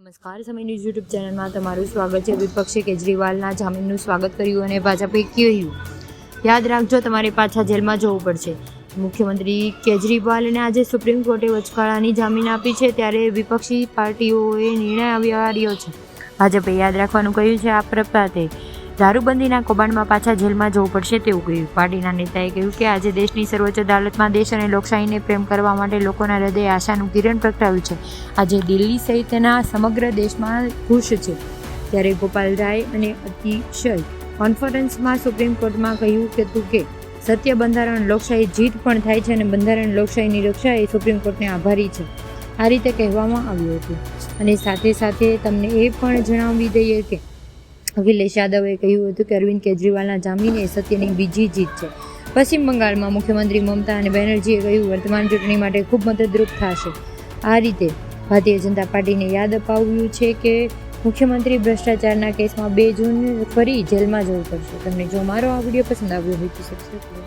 નમસ્કાર, સમય news YouTube ચેનલમાં તમારું સ્વાગત છે. વિપક્ષે કેજરીવાલના જામીનનું સ્વાગત કર્યું અને ભાજપે કહ્યું, યાદ રાખજો, તમારે પાછા જેલમાં જવું પડશે. મુખ્યમંત્રી કેજરીવાલને આજે સુપ્રીમ કોર્ટે વચગાળાની જામીન આપી છે, ત્યારે વિપક્ષી પાર્ટીઓએ નિર્ણય આવ્યો છે. ભાજપે યાદ રાખવાનું કહ્યું છે. આ પ્રપાતે દારૂબંધીના કૌભાંડમાં પાછા જેલમાં જવું પડશે તેવું કહ્યું. પાર્ટીના નેતાએ કહ્યું કે આજે દેશની સર્વોચ્ચ અદાલતમાં દેશ અને લોકશાહીને પ્રેમ કરવા માટે લોકોના હૃદયે આશાનું કિરણ પ્રગટાવ્યું છે. આજે દિલ્હી સહિતના સમગ્ર દેશમાં ખુશ છે. ત્યારે ગોપાલ રાય અને અતિશય કોન્ફરન્સમાં સુપ્રીમ કોર્ટમાં કહ્યું કે સત્ય, બંધારણ, લોકશાહી જીત પણ થાય છે અને બંધારણ લોકશાહીની રક્ષા એ સુપ્રીમ કોર્ટને આભારી છે. આ રીતે કહેવામાં આવ્યું હતું. અને સાથે તમને એ પણ જણાવી દઈએ કે અખિલેશ યાદવે કહ્યું હતું કે અરવિંદ કેજરીવાલના જામીન એ સત્યની બીજી જીત છે. પશ્ચિમ બંગાળમાં મુખ્યમંત્રી મમતા અને બેનર્જીએ કહ્યું વર્તમાન ચૂંટણી માટે ખૂબ મદદરૂપ થશે. આ રીતે ભારતીય જનતા પાર્ટીને યાદ અપાવ્યું છે કે મુખ્યમંત્રી ભ્રષ્ટાચારના કેસમાં 2 જૂન ફરી જેલમાં જવું પડશે. તમને જો મારો આ વિડીયો પસંદ આવ્યો હોય તો સબસ્ક્રાઈબ કરો.